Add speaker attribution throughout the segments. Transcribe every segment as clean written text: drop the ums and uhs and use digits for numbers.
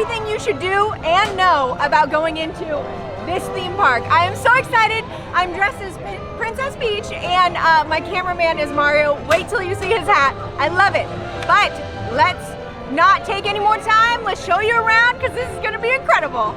Speaker 1: everything you should do and know about going into this theme park. I am so excited. I'm dressed as Princess Peach and my cameraman is Mario. Wait till you see his hat. I love it. But let's not take any more time. Let's show you around because this is going to be incredible.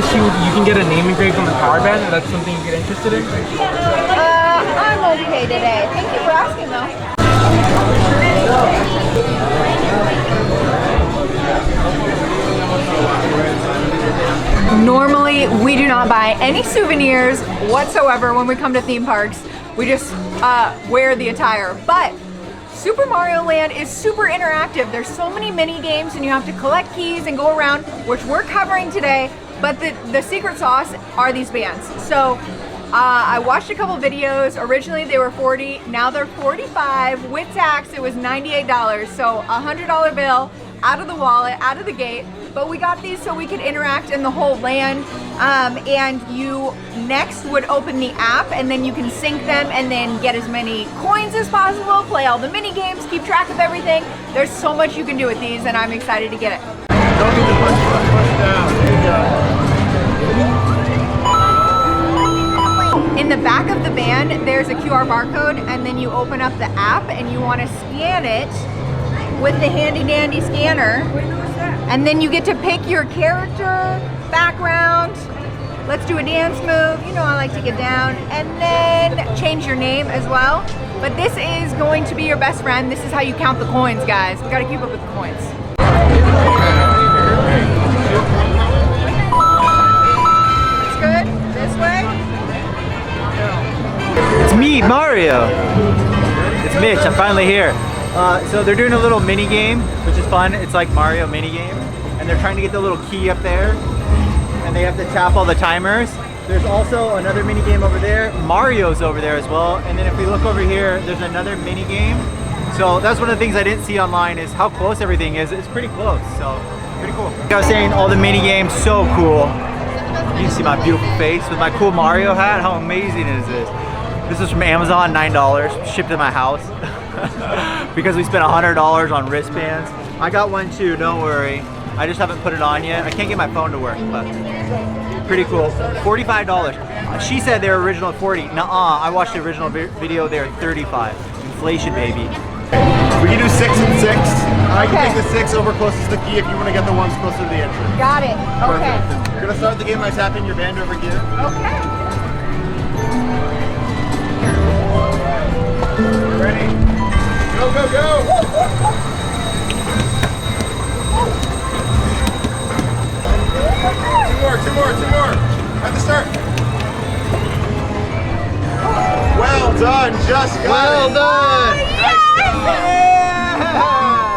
Speaker 2: You can get a name engraved on the power band, and that's something you get interested in?
Speaker 1: I'm okay today. Thank you for asking though. Normally, we do not buy any souvenirs whatsoever when we come to theme parks. We just wear the attire. But Super Mario Land is super interactive. There's so many mini games and you have to collect keys and go around, which we're covering today. But the secret sauce are these bands. So I watched a couple videos. Originally they were $40, now they're $45. With tax, it was $98. So a $100 bill out of the wallet, out of the gate. But we got these so we could interact in the whole land. And you next would open the app and then you can sync them and then get as many coins as possible, play all the mini games, keep track of everything. There's so much you can do with these and I'm excited to get it.
Speaker 3: Don't need to push down. There you go.
Speaker 1: In the back of the band, there's a QR barcode and then you open up the app and you want to scan it with the handy dandy scanner. And then you get to pick your character, background. Let's do a dance move. You know I like to get down. And then change your name as well. But this is going to be your best friend. This is how you count the coins, guys. You gotta keep up with the coins. Looks good. This way.
Speaker 4: It's me, Mario. It's Mitch. I'm finally here. So they're doing a little mini game, which is fun. It's like Mario mini game, and they're trying to get the little key up there, and they have to tap all the timers. There's also another mini game over there. Mario's over there as well. And then if we look over here, there's another mini game. So that's one of the things I didn't see online is how close everything is. It's pretty close, so pretty cool. Like I was saying, all the mini games, so cool. You can see my beautiful face with my cool Mario hat. How amazing is this? This is from Amazon, $9, shipped to my house. Because we spent $100 on wristbands. I got one too, don't worry. I just haven't put it on yet. I can't get my phone to work, but pretty cool. $45. She said they were original at 40. Nuh-uh, I watched the original video, they were 35. Inflation, baby.
Speaker 3: We can do 6 and 6. I can take the 6 over closest to the key if you want to get the ones closer to the entrance.
Speaker 1: Got it. Okay.
Speaker 3: Perfect. You're gonna start the game by tapping your band over here.
Speaker 1: Okay.
Speaker 3: Ready? Go, go, go! Two more. At the start. Well done, just got it.
Speaker 4: Well done!
Speaker 3: Yeah!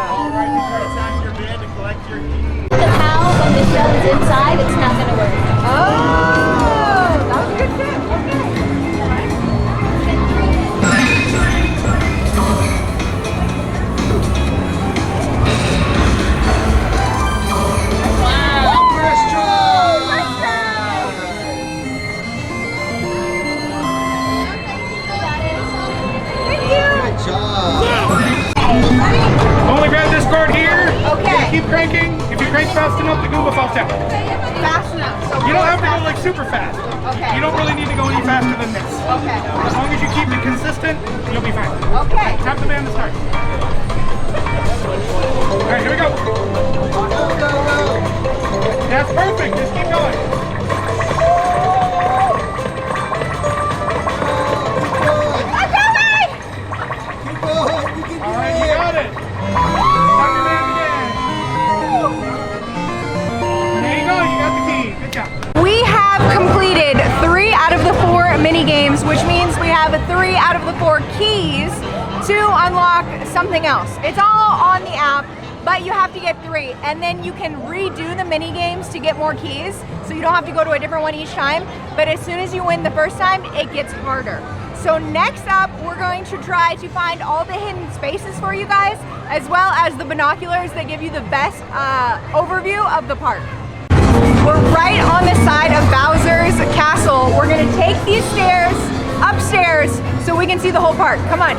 Speaker 3: All right, you try to tap your band to collect your key.
Speaker 5: The PAL, when the shell is inside, it's not going to work.
Speaker 1: Oh, that was a good tip. Okay.
Speaker 2: Only grab this cord here.
Speaker 1: Okay.
Speaker 2: Keep cranking. If you crank fast enough, the Goomba falls down.
Speaker 1: Fast enough. So
Speaker 2: You don't have to go like super fast.
Speaker 1: Okay.
Speaker 2: You don't really need to go any faster than this.
Speaker 1: Okay.
Speaker 2: As long as you keep it consistent, you'll be fine.
Speaker 1: Okay.
Speaker 2: Tap the band to start. All right, here we go. That's perfect. Just keep going. All right, you got it. Tap your band again. There you go. You got the key. Good job.
Speaker 1: We have completed 3 out of the 4 mini games, which means we have 3 out of the 4 keys to unlock something else. It's all on the app, but you have to get 3, and then you can redo the mini games to get more keys, so you don't have to go to a different one each time. But as soon as you win the first time, it gets harder. So next up, we're going to try to find all the hidden spaces for you guys, as well as the binoculars that give you the best overview of the park. We're right on the side of Bowser's castle. We're gonna take these stairs upstairs so we can see the whole park. Come on.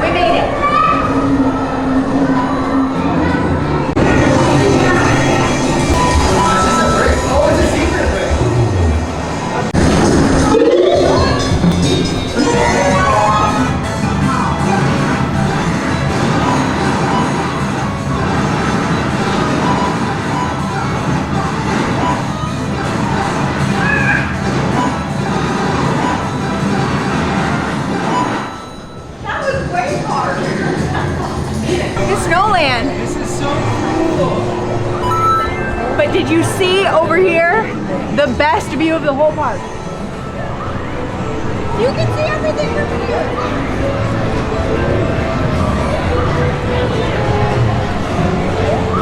Speaker 1: We made it. This is so cool. But did you see over here the best view of the whole park? You can see everything from here.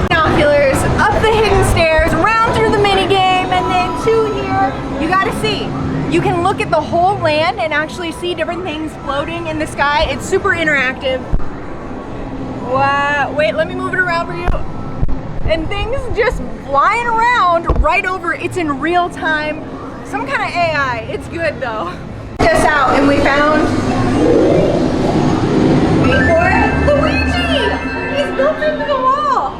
Speaker 1: Binoculars, up the hidden stairs, around through the mini game, and then to here. You gotta see. You can look at the whole land and actually see different things floating in the sky. It's super interactive. Wow, wait, let me move it around for you. And things just flying around right over. It's in real time. Some kind of AI. It's good though. Check this out, and we found, wait for it, Luigi! He's built into the wall.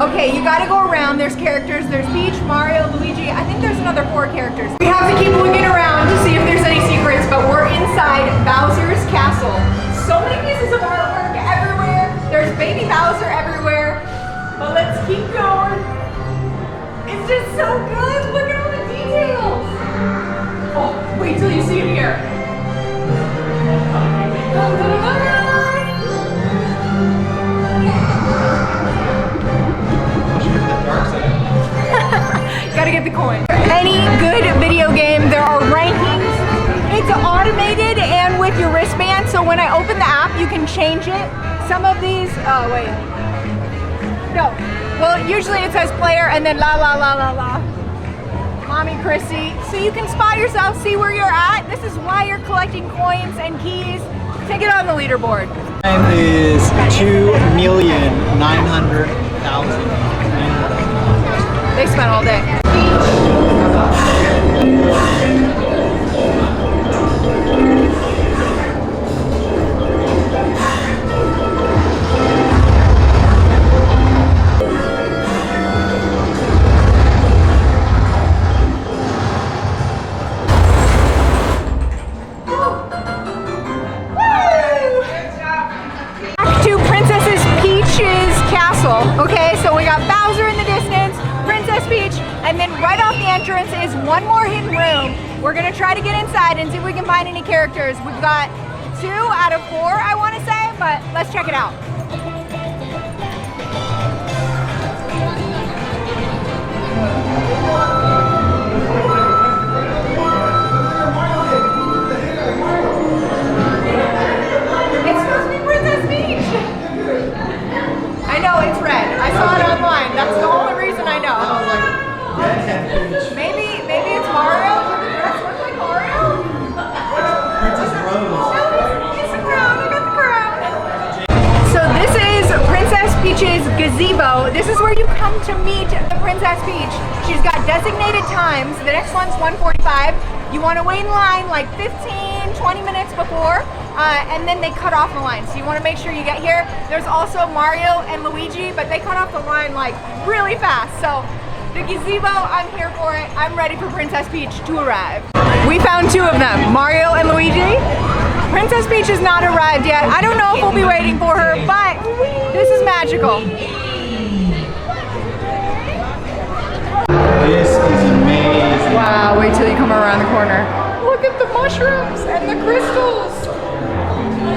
Speaker 1: Okay, you gotta go around. There's characters. There's Peach, Mario, Luigi. I think there's another 4 characters. We have to keep looking around to see if there's any secrets, but we're inside Bowser's castle. So many pieces of artwork everywhere. There's baby Bowser everywhere. But let's keep going. It's just so good. Look at all the details. Oh, wait till you see it here. Gotta get the coin. Any good video game, there are rankings. It's automated and with your wristband, so when I open the app, you can change it. Some of these, oh wait. No, well usually it says player and then la la la la la. Mommy Chrissy, so you can spot yourself, see where you're at. This is why you're collecting coins and keys to get on the leaderboard.
Speaker 4: Time is 2,900,000.
Speaker 1: They spent all day. Okay, so we got Bowser in the distance, Princess Peach, and then right off the entrance is one more hidden room. We're gonna try to get inside and see if we can find any characters. We've got 2 out of 4, I wanna say, but let's check it out. It's supposed to be Princess Peach. I know, it's red. I saw it online. That's the only reason I know. Maybe it's Mario? Does the dress look like Mario?
Speaker 3: Princess Rose.
Speaker 1: No, it's the crown. I got the crown. So this is Princess Peach's Gazebo. This is where you come to meet the Princess Peach. She's got designated times. The next one's 1:45. You want to wait in line like 15-20 minutes before. And then they cut off the line, so you want to make sure you get here. There's also Mario and Luigi, but they cut off the line like really fast. So the Gazebo, I'm here for it. I'm ready for Princess Peach to arrive. We found 2 of them, Mario and Luigi. Princess Peach has not arrived yet. I don't know if we'll be waiting for her, but this is magical.
Speaker 4: This is amazing.
Speaker 1: Wow, wait till you come around the corner. Look at the mushrooms and the crystals.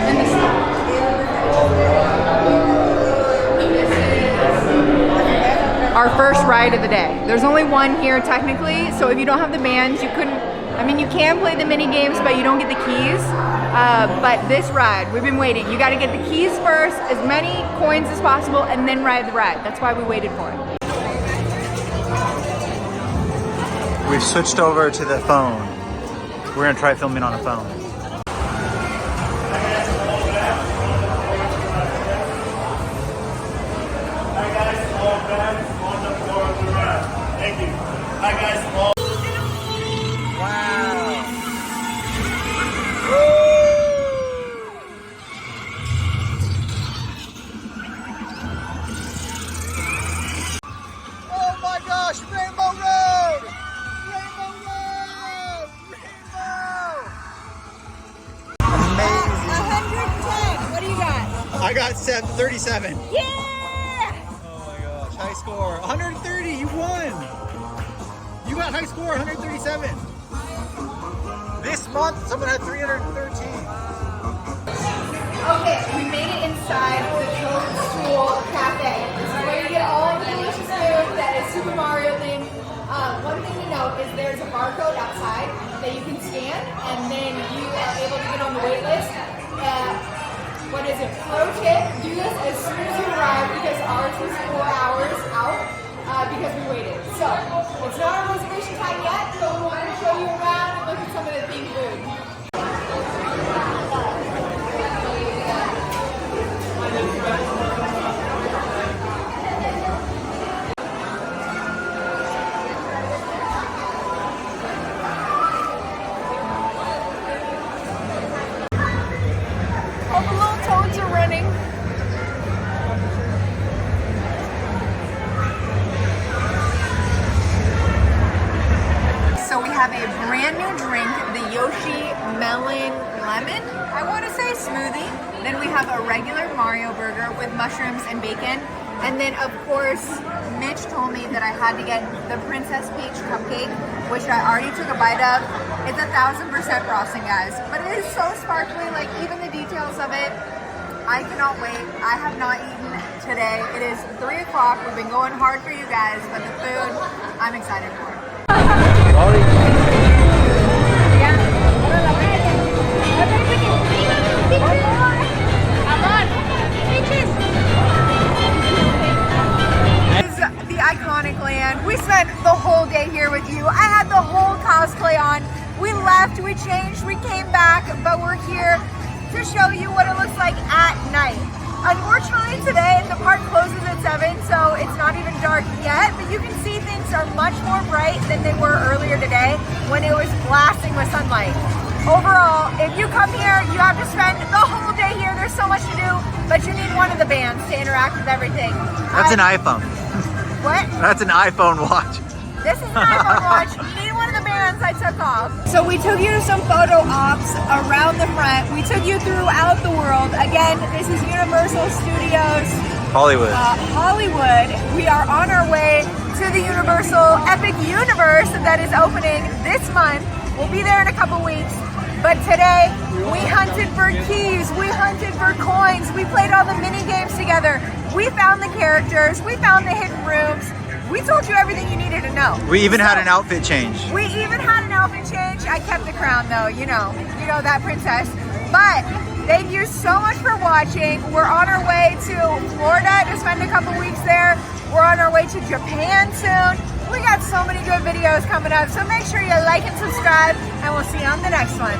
Speaker 1: And the our first ride of the day. There's only one here technically, so if you don't have the bands, you couldn't, I mean, you can play the mini games, but you don't get the keys. But this ride, we've been waiting. You gotta get the keys first, as many coins as possible, and then ride the ride. That's why we waited for it.
Speaker 4: We've switched over to the phone. We're gonna try filming on a phone.
Speaker 3: Thank you. Hi guys.
Speaker 4: Oh my gosh, Rainbow Road! Rainbow Road! Rainbow! Amazing.
Speaker 1: 110, what do you got?
Speaker 4: I got 37.
Speaker 1: Yeah!
Speaker 4: Oh my gosh, high score. 130, you won! You got high score, 137. This month, someone had 313.
Speaker 1: Okay, we made it inside the Toadstool Cafe. This is where you get all the delicious food that is Super Mario themed. One thing to note is there's a barcode outside that you can scan, and then you are able to get on the wait list. What is it? Pro tip, do this as soon as you arrive because ours was 4 hours out because we waited. So, it's not our reservation time yet, so we wanted to show you around and look at some of the themed food. All the little toads are running. So we have a brand new drink, the Yoshi Melon Lemon, I want to say smoothie. Then we have a regular Mario burger with mushrooms and bacon. And then of course, Mitch told me that I had to get the Princess Peach cupcake, which I already took a bite of. It's 1000% frosting, guys. But it is so sparkly, like even the details of it. I cannot wait. I have not eaten today. It is 3 o'clock. We've been going hard for you guys, but the food, I'm excited for. This is the iconic land. We spent the whole day here with you. I had the whole cosplay on. We left, we changed, we came back, but we're here to show you what it looks like at night. Unfortunately today the park closes at 7, so it's not even dark yet, but you can see things are much more bright than they were earlier today when it was blasting with sunlight. Overall, if you come here, you have to spend the whole day here. There's so much to do, but you need one of the bands to interact with everything.
Speaker 4: That's an iPhone.
Speaker 1: What?
Speaker 4: That's an iPhone watch.
Speaker 1: This is an iPhone watch. You need one of the bands I took off. So we took you to some photo ops around the front. We took you throughout the world. Again, this is Universal Studios
Speaker 4: Hollywood.
Speaker 1: Hollywood. We are on our way to the Universal Epic Universe that is opening this month. We'll be there in a couple weeks. But today, we hunted for keys, we hunted for coins, we played all the mini games together. We found the characters, we found the hidden rooms. We told you everything you needed to know.
Speaker 4: We even had an outfit change.
Speaker 1: We even had an outfit change. I kept the crown though, you know that princess. But thank you so much for watching. We're on our way to Florida to spend a couple weeks there. We're on our way to Japan soon. We got so many good videos coming up, so make sure you like and subscribe, and we'll see you on the next one.